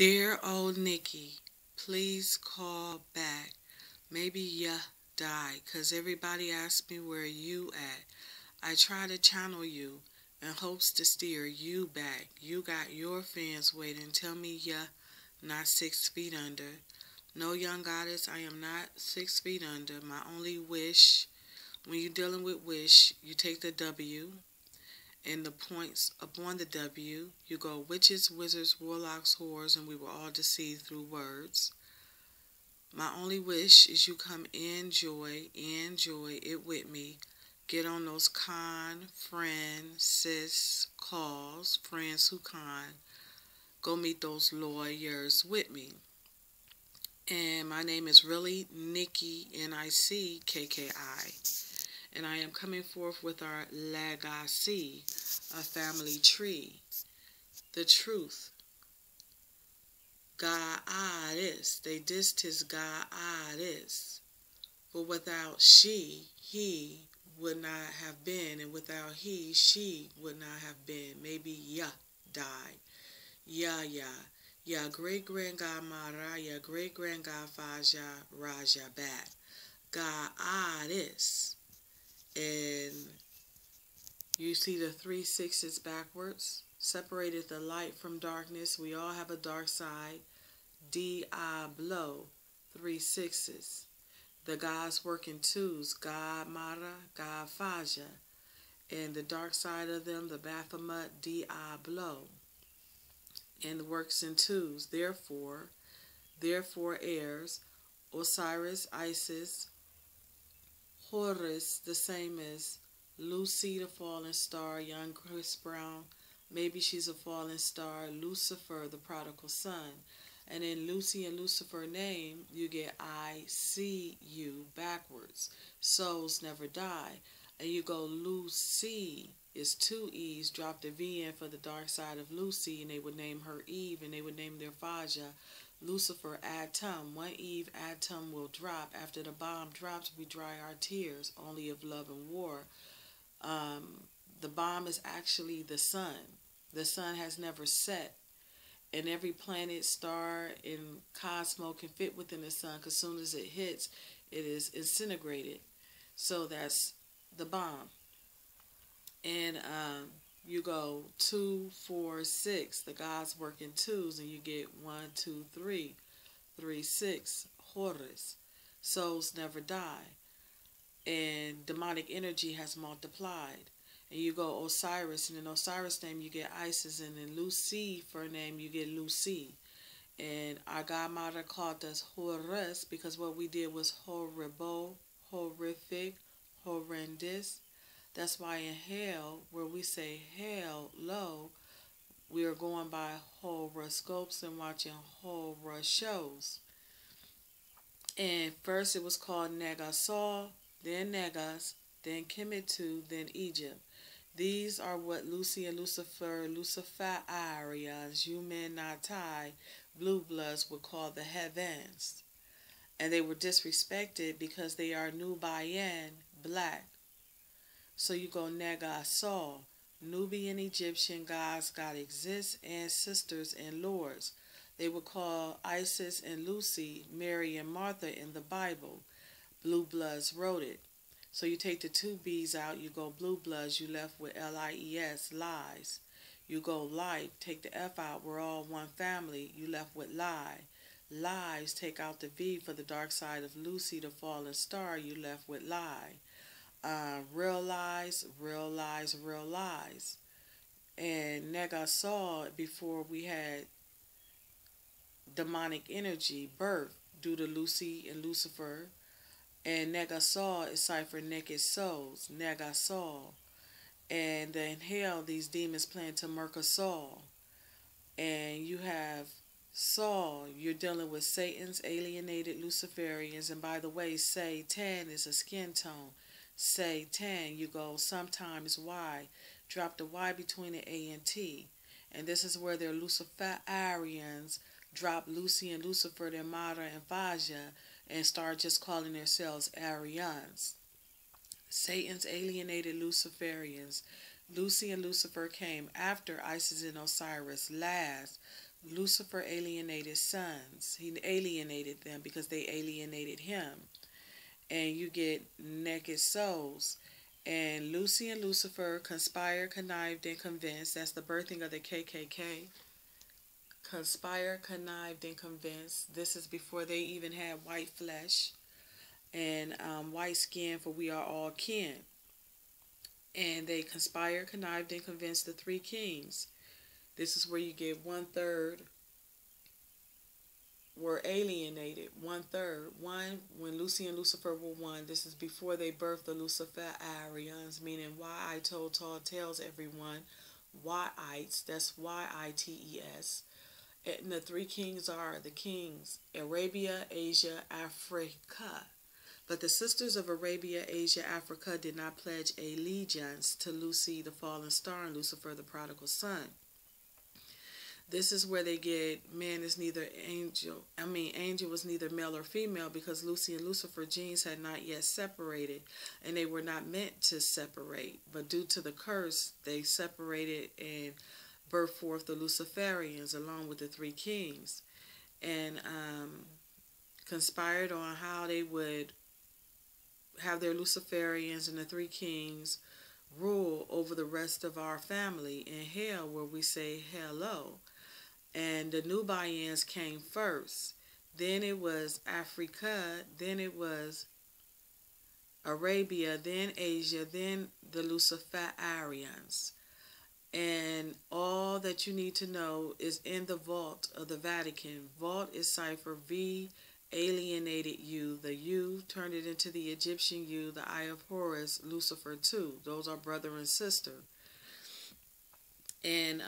Dear old Nickki, please call back. Maybe ya died, 'cause everybody asks me where you at. I try to channel you in hopes to steer you back. You got your fans waiting. Tell me ya not 6 feet under. No, young goddess, I am not 6 feet under. My only wish, when you're dealing with wish, you take the W. And the points upon the W, you go witches, wizards, warlocks, whores, and we were all deceived through words. My only wish is you come enjoy it with me. Get on those KAAN, friend, sis, calls, friends who KAAN. Go meet those lawyers with me. And my name is really Nickki, N-I-C-K-K-I. And I am coming forth with our legacy, a family tree. The truth. God is. They dissed his God is. But without she, he would not have been. And without he, she would not have been. Maybe ya died. Ya. Ya great-grand-god MARAH, ya great-grand-god FAJAH, Raja back. God is. And you see the 3 6s backwards. Separated the light from darkness. We all have a dark side. Diablo, 3 6s. The gods work in twos. God MARAH, God FAJAH. And the dark side of them, the Baphomet, Diablo. And works in twos. Therefore heirs, Osiris, Isis, Horus, the same as Lucy, the fallen star, young Chris Brown, maybe she's a fallen star, Lucifer, the prodigal son. And in Lucy and Lucifer name, you get I see you backwards. Souls never die. And you go Lucy is 2 E's, drop the V in for the dark side of Lucy, and they would name her Eve, and they would name their FAJAH Lucifer Atom. 1 Eve Atom will drop. After the bomb drops, we dry our tears, only of love and war. The bomb is actually the sun. The sun has never set. And every planet, star, and cosmos can fit within the sun, because as soon as it hits, it is disintegrated. So that's the bomb. And you go 2 4 6. The gods work in twos, and you get 1 2 3 3 6. Horus. Souls never die. And demonic energy has multiplied. And you go Osiris, and in Osiris name you get Isis, and in Lucifer name you get Lucy. And our godmother called us Horus because what we did was horrible, horrific, horrendous. That's why in hell, where we say hell low, we are going by horoscopes and watching horror shows. And first it was called Negasol, then Negas, then Kemetu, then Egypt. These are what Lucy and Lucifer, Luciferians, Humanati, blue bloods would call the heavens. And they were disrespected because they are Nubian, black. So you go Negasol, Nubian Egyptian gods, God exists, ancestors and lords. They would call Isis and Lucy, Mary and Martha in the Bible. Blue bloods wrote it. So you take the 2 B's out, you go blue bloods, you left with L-I-E-S, lies. You go light, take the F out, we're all one family, you left with lie. Lies, take out the V for the dark side of Lucy, the fallen star, you left with lie. Real lies, real lies, real lies. And Negasol, before we had demonic energy, birth, due to Lucy and Lucifer. And Negasol is cipher naked souls, Negasol. And in hell, these demons plan to murder Saul. And you have Saul, you're dealing with Satan's alienated Luciferians. And by the way, Satan is a skin tone. Satan, you go sometimes Y. Drop the Y between the A and T. And this is where their Luciferians drop Lucy and Lucifer, their MARAH and FAJAH, and start just calling themselves Aryans. Satan's alienated Luciferians. Lucy and Lucifer came after Isis and Osiris last, Lucifer alienated sons. He alienated them because they alienated him. And you get naked souls. And Lucy and Lucifer conspired, connived, and convinced. That's the birthing of the KKK. Conspired, connived, and convinced. This is before they even had white flesh and white skin, for we are all kin. And they conspired, connived, and convinced the three kings. This is where you get 1/3 were alienated. 1/3. One, when Lucy and Lucifer were one, this is before they birthed the Luciferians, meaning why I told tall tales, everyone. Why-ites, that's Y-I-T-E-S. And the three kings are the kings, Arabia, Asia, Africa. But the sisters of Arabia, Asia, Africa did not pledge allegiance to Lucy, the fallen star, and Lucifer, the prodigal son. This is where they get man is neither angel. Angel was neither male or female, because Lucy and Lucifer genes had not yet separated, and they were not meant to separate. But due to the curse, they separated and birthed forth the Luciferians along with the three kings, and conspired on how they would have their Luciferians and the three kings rule over the rest of our family in hell, where we say hello. And the Nubians came first. Then it was Africa. Then it was Arabia. Then Asia. Then the Luciferians. And all that you need to know is in the vault of the Vatican. Vault is cipher V, alienated U. The U turned it into the Egyptian U, the eye of Horus, Lucifer 2. Those are brother and sister. And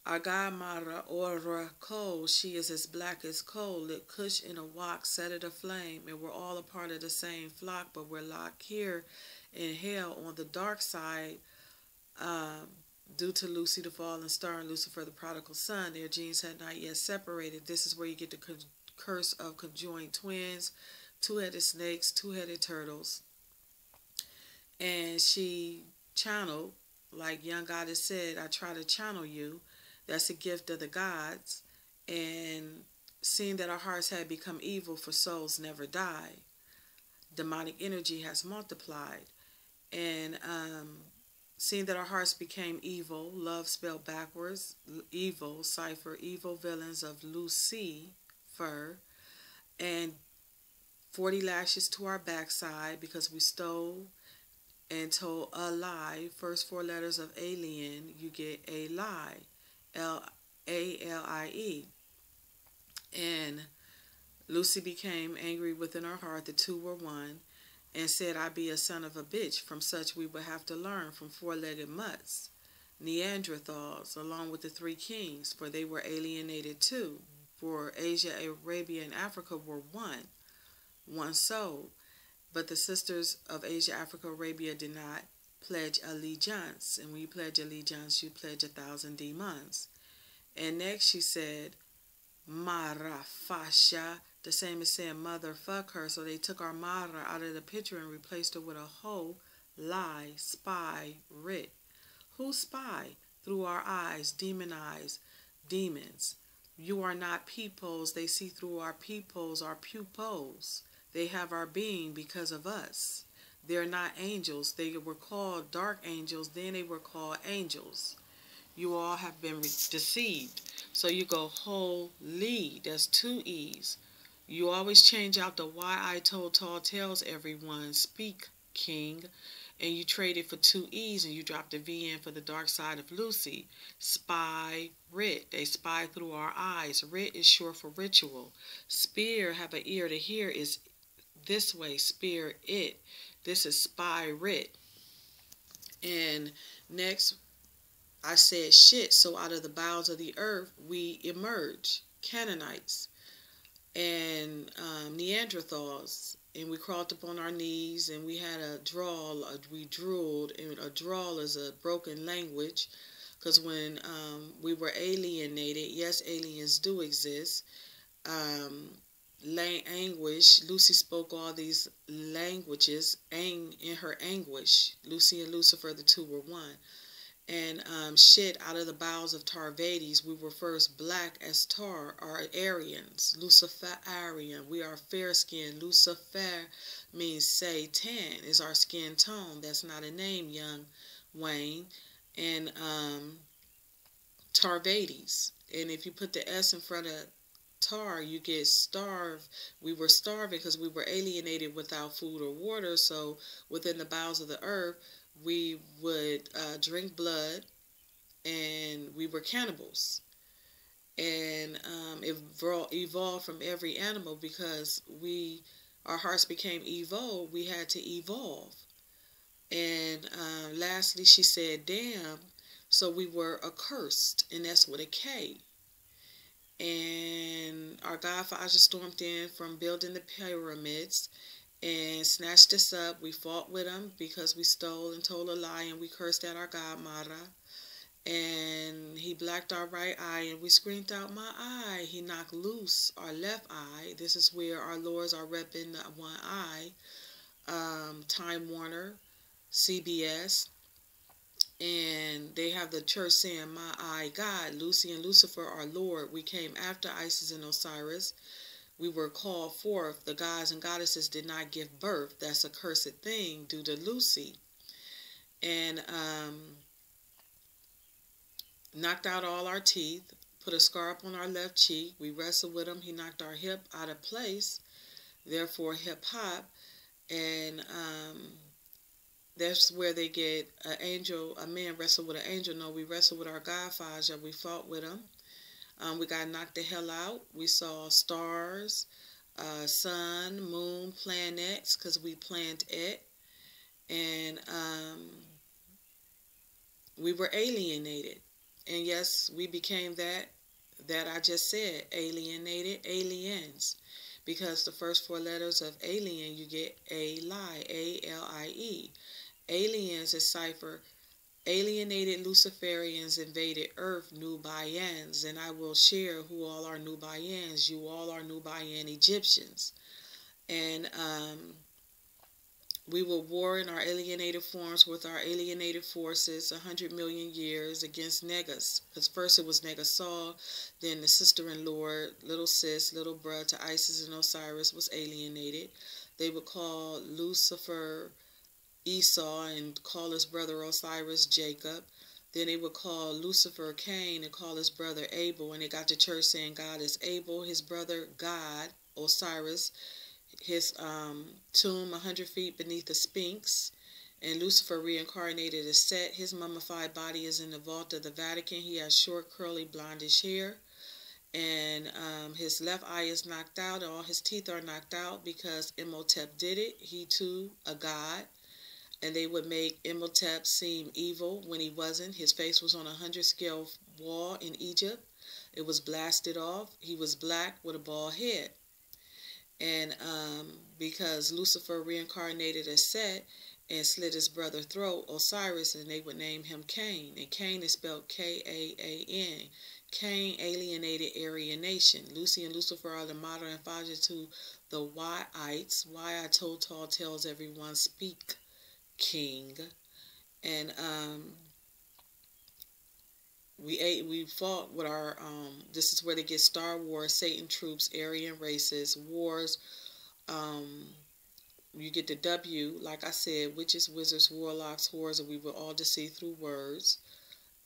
our god MARAH, or coal, she is as black as coal, lit Kush in a wok, set it aflame, and we're all a part of the same flock, but we're locked here in hell on the dark side, due to Lucy, the fallen star, and Lucifer, the prodigal son. Their genes had not yet separated. This is where you get the curse of conjoined twins, two-headed snakes, two-headed turtles. And she channeled, like Young Goddess said, I try to channel you. That's a gift of the gods. And seeing that our hearts had become evil, for souls never die, demonic energy has multiplied. And seeing that our hearts became evil, love spelled backwards, evil, cipher, evil villains of Lucifer, and 40 lashes to our backside because we stole and told a lie. First four letters of alien, you get a lie. L-A-L-I-E. And Lucy became angry within her heart. The two were one. And said, I be a son of a bitch. From such we would have to learn, from four-legged mutts, Neanderthals, along with the three kings, for they were alienated too. For Asia, Arabia, and Africa were one soul. But the sisters of Asia, Africa, Arabia did not pledge allegiance. And when you pledge allegiance, you pledge 1,000 demons. And next she said, MARAH, FAJAH, the same as saying motherfuck her. So they took our MARAH out of the picture and replaced her with a hoe, lie, spy, writ. Who spy? Through our eyes, demon eyes, demons. You are not peepholes. They see through our peepholes, our pupils. They have our being because of us. They're not angels. They were called dark angels. Then they were called angels. You all have been deceived. So you go holy. That's 2 E's. You always change out the why I told tall tales, everyone. Speak, king. And you trade it for 2 E's and you drop the V in for the dark side of Lucy. Spy, writ. They spy through our eyes. Writ is short for ritual. Spear, have an ear to hear, is this way. Spear, it. This is spy, writ. And next, I said shit. So out of the bowels of the earth, we emerge. Canaanites. And Neanderthals, and we crawled up on our knees, and we had a drawl, we drooled, and a drawl is a broken language, because when we were alienated, yes, aliens do exist, anguish, Lucy spoke all these languages in her anguish. Lucy and Lucifer, the two were one. and shit out of the bowels of Tarvades. We were first black as tar, are Aryans, Luciferian. We are fair skinned. Lucifer means Satan, is our skin tone. That's not a name, young Wayne. And Tarvades. And if you put the S in front of tar, you get starved. We were starving because we were alienated without food or water. So within the bowels of the earth, we would drink blood, and we were cannibals. And it evolved from every animal because our hearts became evil. We had to evolve. And lastly, she said, damn. So we were accursed, and that's with a K. And our God FAJAH stormed in from building the pyramids and snatched us up. We fought with him because we stole and told a lie, and we cursed at our God MARAH. And he blacked our right eye, and we screamed out, my eye. He knocked loose our left eye. This is where our lords are repping the one eye. Time Warner, CBS. And they have the church saying, my eye God. Lucy and Lucifer are Lord. We came after Isis and Osiris. We were called forth. The gods and goddesses did not give birth. That's a cursed thing due to Lucy. And knocked out all our teeth. Put a scar up on our left cheek. We wrestled with him. He knocked our hip out of place. Therefore, hip-hop. And that's where they get an angel. A man wrestled with an angel. No, we wrestled with our God FAJAH. We fought with him. We got knocked the hell out. We saw stars, sun, moon, planets, because we planned it. And we were alienated. And yes, we became that I just said, alienated, aliens. Because the first 4 letters of alien, you get A-lie, A-L-I-E. Aliens is cipher. Alienated Luciferians invaded Earth, Nubians, and I will share who all are Nubians. You all are Nubian Egyptians. And we will war in our alienated forms with our alienated forces 100 million years against Negus. Because first it was Negasol, then the sister-in-law, little sis, little bruh to Isis and Osiris was alienated. They would call Lucifer Esau and call his brother Osiris Jacob. Then they would call Lucifer Cain and call his brother Abel. And they got to church saying God is Abel, his brother God, Osiris, his tomb 100 feet beneath the Sphinx. And Lucifer reincarnated as Set. His mummified body is in the vault of the Vatican. He has short, curly, blondish hair. And his left eye is knocked out. All his teeth are knocked out because Imhotep did it. He too, a god. And they would make Imhotep seem evil when he wasn't. His face was on a 100-scale wall in Egypt. It was blasted off. He was black with a bald head. And because Lucifer reincarnated as Set and slit his brother's throat, Osiris, and they would name him Cain. And Cain is spelled K-A-A-N. Cain alienated Aryan nation. Lucy and Lucifer are the modern and FAJAH to the Y-ites. Why I told tall tales everyone speak. King. And we fought with our this is where they get Star Wars, Satan troops, Aryan races, wars. You get the W, like I said, witches, wizards, warlocks, whores, and we were all deceived through words.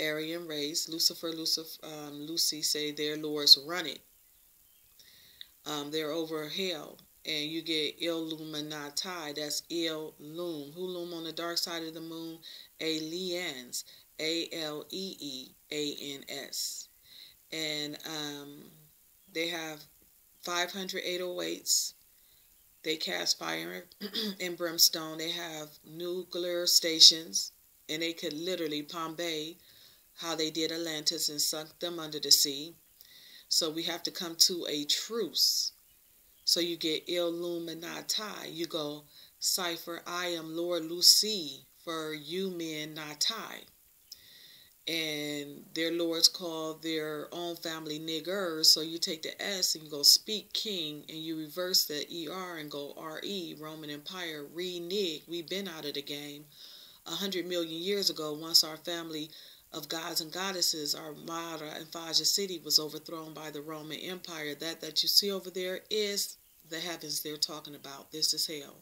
Aryan race, Lucifer, Lucy say their lords run it. They're over hell. And you get Illuminati, that's Il-Lum. Who loom on the dark side of the moon? Aliens, A-L-E-E-A-N-S. And they have 500 808s. They cast fire and brimstone. They have nuclear stations. And they could literally Pompeii, how they did Atlantis and sunk them under the sea. So we have to come to a truce. So you get Illuminati. You go, cipher, I am Lord Lucy for you men Nati. And their lords call their own family niggers. So you take the S and you go speak king, and you reverse the ER and go RE, Roman Empire, re-nig. We've been out of the game. 100 million years ago, once our family of gods and goddesses, our MARAH and FAJAH city, was overthrown by the Roman Empire. That you see over there is the heavens they're talking about. This is hell.